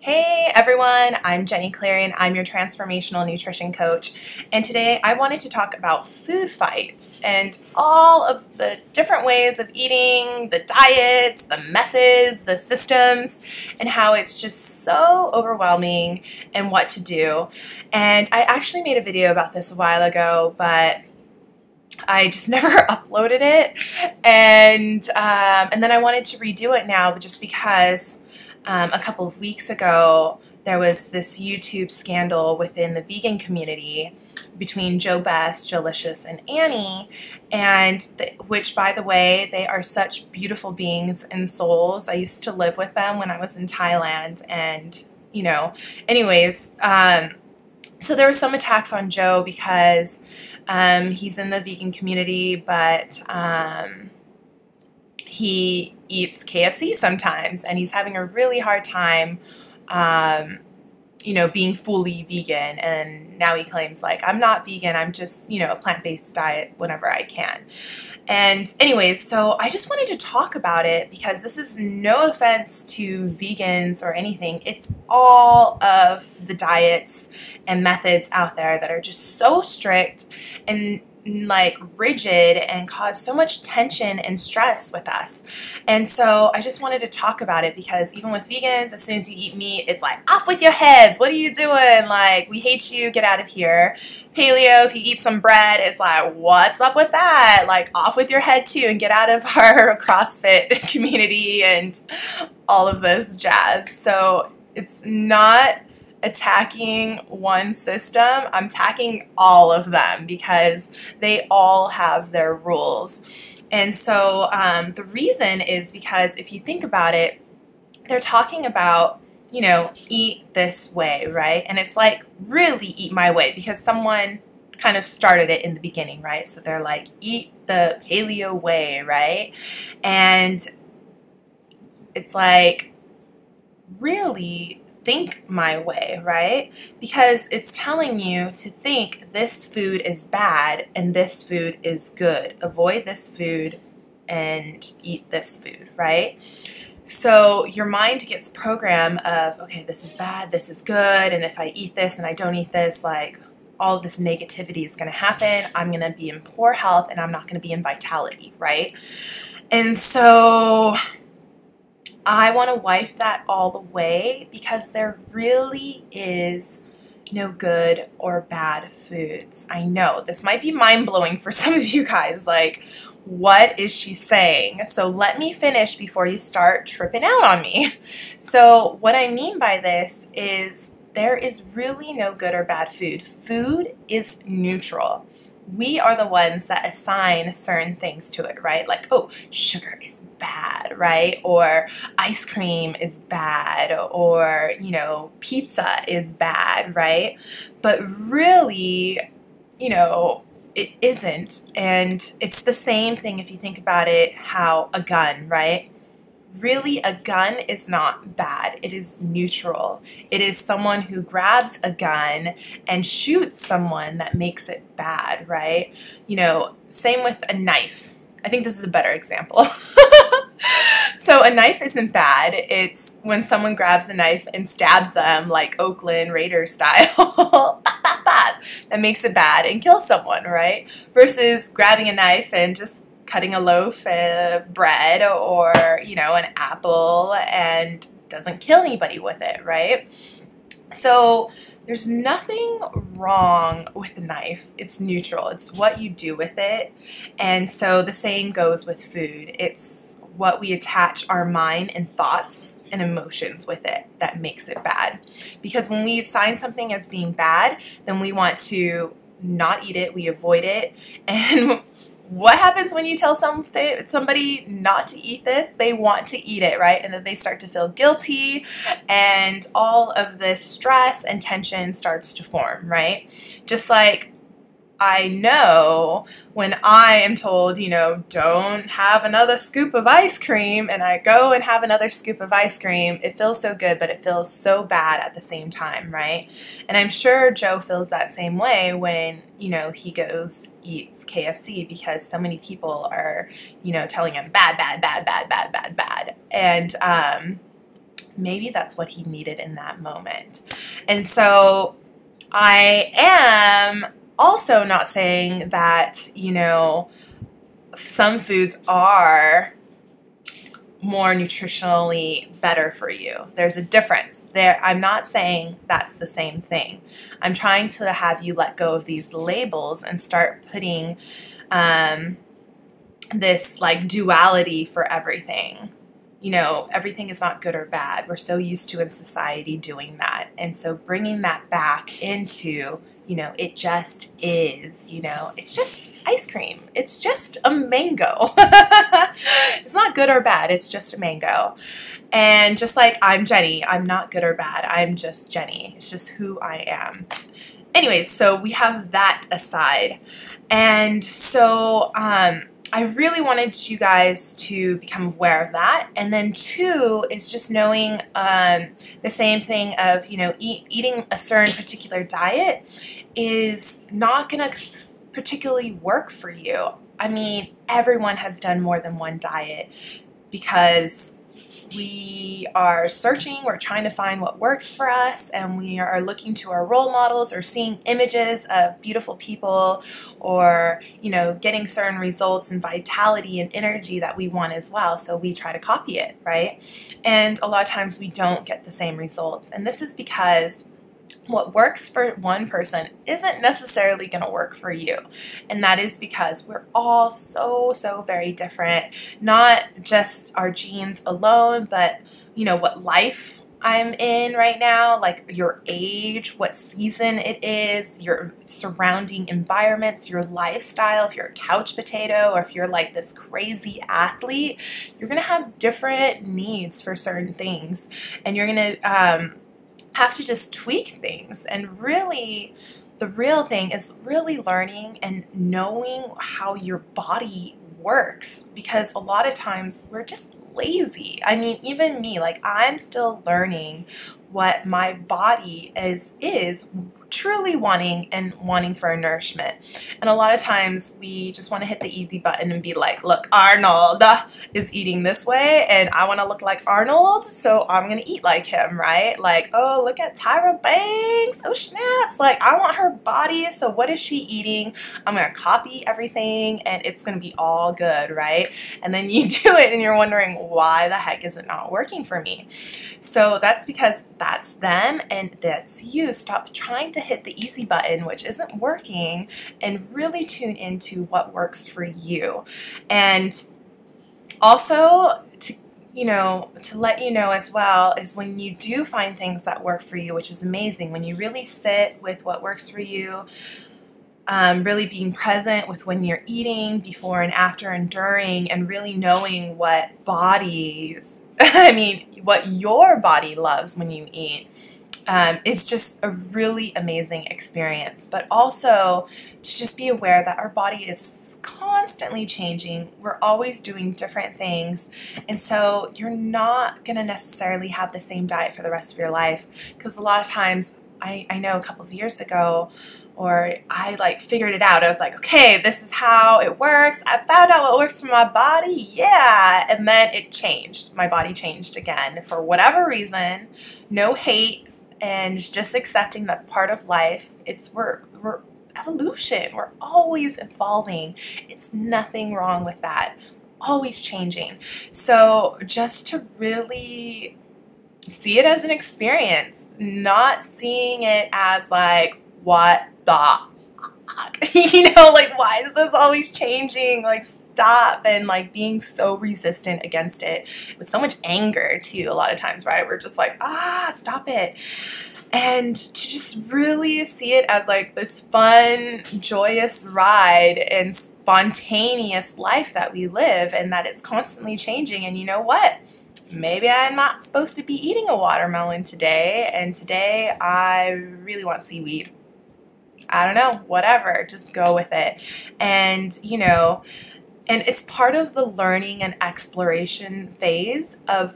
Hey everyone, I'm Jenny Clarion. I'm your transformational nutrition coach, and today I wanted to talk about food fights and all of the different ways of eating, the diets, the methods, the systems, and how it's just so overwhelming and what to do. And I actually made a video about this a while ago, but I just never uploaded it, and then I wanted to redo it now just because a couple of weeks ago, there was this YouTube scandal within the vegan community between Joe Best, Jolicious, and Annie, and which, by the way, they are such beautiful beings and souls. I used to live with them when I was in Thailand, and anyways, so there were some attacks on Joe because he's in the vegan community, but he eats KFC sometimes, and he's having a really hard time, being fully vegan. And now he claims, like, I'm not vegan, I'm just, a plant-based diet whenever I can. And anyways, so I just wanted to talk about it because this is no offense to vegans or anything. It's all of the diets and methods out there that are just so strict and like rigid and cause so much tension and stress with us. And so I just wanted to talk about it because even with vegans, as soon as you eat meat, it's like, off with your heads, what are you doing? Like, we hate you, get out of here. Paleo, if you eat some bread, it's like, what's up with that? Like, off with your head too, and get out of our CrossFit community and all of this jazz. So it's not attacking one system, I'm attacking all of them because they all have their rules. And so the reason is because if you think about it, they're talking about, eat this way, right? And it's like, really eat my way, because someone kind of started it in the beginning, right? So they're like, eat the paleo way, right? And it's like, really think my way, right? Because it's telling you to think this food is bad and this food is good. Avoid this food and eat this food, right? So your mind gets program of, okay, this is bad, this is good, and if I eat this and I don't eat this, like, all of this negativity is going to happen. I'm going to be in poor health and I'm not going to be in vitality, right? And so I want to wipe that all away because there really is no good or bad foods. I know this might be mind-blowing for some of you guys, like, what is she saying? So let me finish before you start tripping out on me. So what I mean by this is there is really no good or bad food. Food is neutral. We are the ones that assign certain things to it, right? Like, oh, sugar is bad, right? Or ice cream is bad, or, pizza is bad, right? But really, it isn't. And it's the same thing if you think about it, how a gun, right? Really, a gun is not bad. It is neutral. It is someone who grabs a gun and shoots someone that makes it bad, right? Same with a knife. I think this is a better example. So a knife isn't bad. It's when someone grabs a knife and stabs them, like Oakland Raiders style, that makes it bad and kills someone, right? Versus grabbing a knife and just cutting a loaf of bread or, an apple and doesn't kill anybody with it, right? So there's nothing wrong with a knife. It's neutral. It's what you do with it. And so the same goes with food. It's what we attach our mind and thoughts and emotions with it that makes it bad. Because when we assign something as being bad, then we want to not eat it, we avoid it, and what happens when you tell somebody not to eat this? They want to eat it, right? And then they start to feel guilty, and all of this stress and tension starts to form, right? Just like I know when I am told, don't have another scoop of ice cream, and I go and have another scoop of ice cream, it feels so good, but it feels so bad at the same time, right? And I'm sure Joe feels that same way when, he goes, eats KFC because so many people are, telling him bad, bad, bad, bad, bad, bad, bad. And maybe that's what he needed in that moment. And so I am also not saying that, you know, some foods are more nutritionally better for you. There's a difference there. I'm not saying that's the same thing. I'm trying to have you let go of these labels and start putting this like duality for everything. You know, everything is not good or bad. We're so used to in society doing that. And so bringing that back into, you know, it just is, you know, it's just ice cream. It's just a mango. It's not good or bad. It's just a mango. And just like I'm Jenny, I'm not good or bad. I'm just Jenny. It's just who I am. Anyways, so we have that aside. And so, I really wanted you guys to become aware of that. And then two is just knowing the same thing of, you know, eating a certain particular diet is not going to particularly work for you. I mean, everyone has done more than one diet because we are searching, we're trying to find what works for us, and we are looking to our role models or seeing images of beautiful people or, you know, getting certain results and vitality and energy that we want as well. So we try to copy it, right? And a lot of times we don't get the same results. And this is because what works for one person isn't necessarily going to work for you. And that is because we're all so very different. Not just our genes alone, but, you know, what life I'm in right now, like your age, what season it is, your surrounding environments, your lifestyle. If you're a couch potato or if you're like this crazy athlete, you're going to have different needs for certain things. And you're going to have to just tweak things. And really, the real thing is really learning and knowing how your body works, because a lot of times we're just lazy. I mean, even me, like I'm still learning what my body is truly wanting for nourishment. And a lot of times we just want to hit the easy button and be like, look, Arnold is eating this way and I want to look like Arnold, so I'm going to eat like him, right? Like, oh, look at Tyra Banks. Oh, snaps. Like, I want her body, so what is she eating? I'm going to copy everything and it's going to be all good, right? And then you do it and you're wondering, why the heck is it not working for me? So that's because that's them and that's you. Stop trying to hit the easy button, which isn't working, and really tune into what works for you. And also to let you know as well is when you do find things that work for you, which is amazing, when you really sit with what works for you, really being present with when you're eating, before and after and during, and really knowing what what your body loves when you eat. It's just a really amazing experience. But also to just be aware that our body is constantly changing. We're always doing different things. And so you're not going to necessarily have the same diet for the rest of your life. Because a lot of times, I know a couple of years ago, or I like figured it out. I was like, okay, this is how it works. I found out what works for my body. Yeah. And then it changed. My body changed again for whatever reason. No hate. And just accepting that's part of life. We're evolution. We're always evolving. It's nothing wrong with that. Always changing. So just to really see it as an experience, not seeing it as like, what the like, why is this always changing? Like, stop. And like being so resistant against it with so much anger too, a lot of times, right? We're just like, stop it. And to just really see it as like this fun, joyous ride and spontaneous life that we live, and that it's constantly changing. And you know what? Maybe I'm not supposed to be eating a watermelon today, and today I really want seaweed. I don't know, whatever, just go with it. And, and it's part of the learning and exploration phase of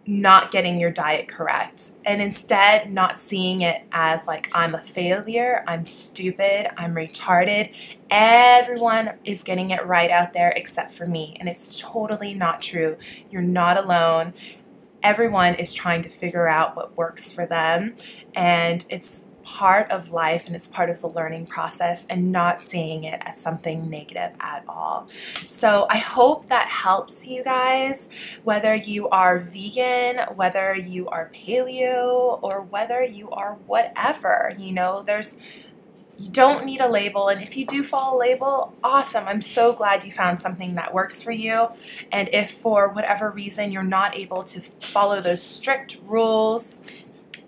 not getting your diet correct, and instead not seeing it as like, I'm a failure, I'm stupid, I'm retarded, everyone is getting it right out there except for me. And it's totally not true. You're not alone. everyone is trying to figure out what works for them, and it's part of life and it's part of the learning process, and not seeing it as something negative at all. So I hope that helps you guys, whether you are vegan, whether you are paleo, or whether you are whatever. You know, you don't need a label, and if you do follow a label, awesome. I'm so glad you found something that works for you. And if for whatever reason you're not able to follow those strict rules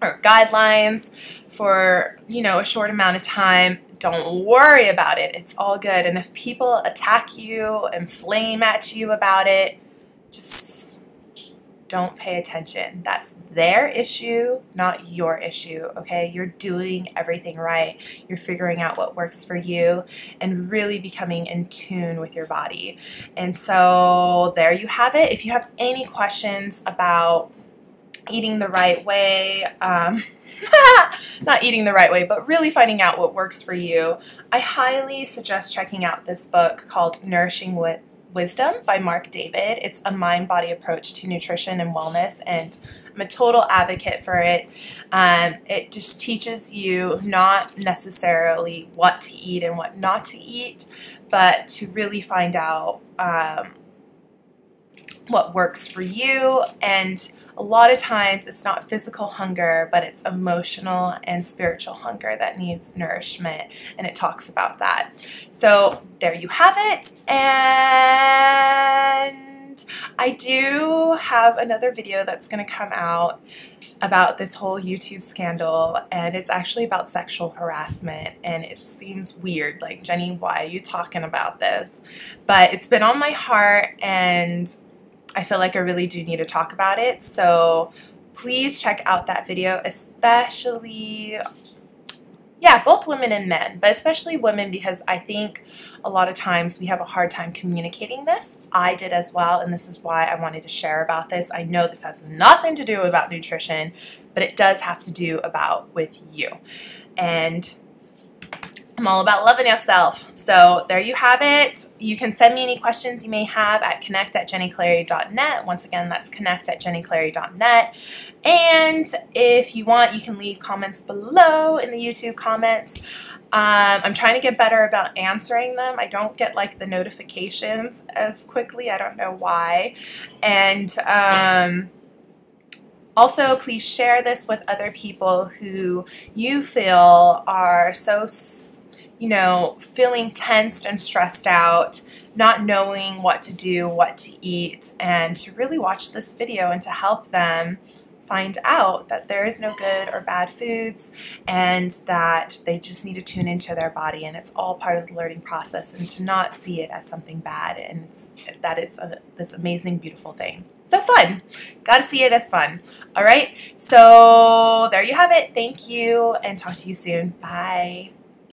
or guidelines for, you know, a short amount of time, don't worry about it. It's all good. And if people attack you and flame at you about it, just don't pay attention. That's their issue, not your issue, okay? You're doing everything right. You're figuring out what works for you and really becoming in tune with your body. And so there you have it. If you have any questions about eating the right way, not eating the right way, but really finding out what works for you, I highly suggest checking out this book called Nourishing Wisdom by Mark David. It's a mind-body approach to nutrition and wellness, and I'm a total advocate for it. It just teaches you not necessarily what to eat and what not to eat, but to really find out what works for you. And a lot of times it's not physical hunger, but it's emotional and spiritual hunger that needs nourishment, and it talks about that. So there you have it. And I do have another video that's going to come out about this whole YouTube scandal, and it's actually about sexual harassment, and it seems weird, like, Jenny, why are you talking about this? But it's been on my heart, and I feel like I really do need to talk about it. So please check out that video, especially, yeah, both women and men, but especially women, because I think a lot of times we have a hard time communicating this. I did as well, and this is why I wanted to share about this. I know this has nothing to do about nutrition, but it does have to do about with you. And I'm all about loving yourself. So there you have it. You can send me any questions you may have at connect@jennyclary.net. Once again, that's connect@jennyclary.net. And if you want, you can leave comments below in the YouTube comments. I'm trying to get better about answering them. I don't get like the notifications as quickly. I don't know why. And also, please share this with other people who you feel are so, you know, feeling tensed and stressed out, not knowing what to do, what to eat, and to really watch this video and to help them find out that there is no good or bad foods, and that they just need to tune into their body, and it's all part of the learning process, and to not see it as something bad, and that it's this amazing, beautiful thing. So fun. Gotta see it as fun. All right, so there you have it. Thank you, and talk to you soon. Bye.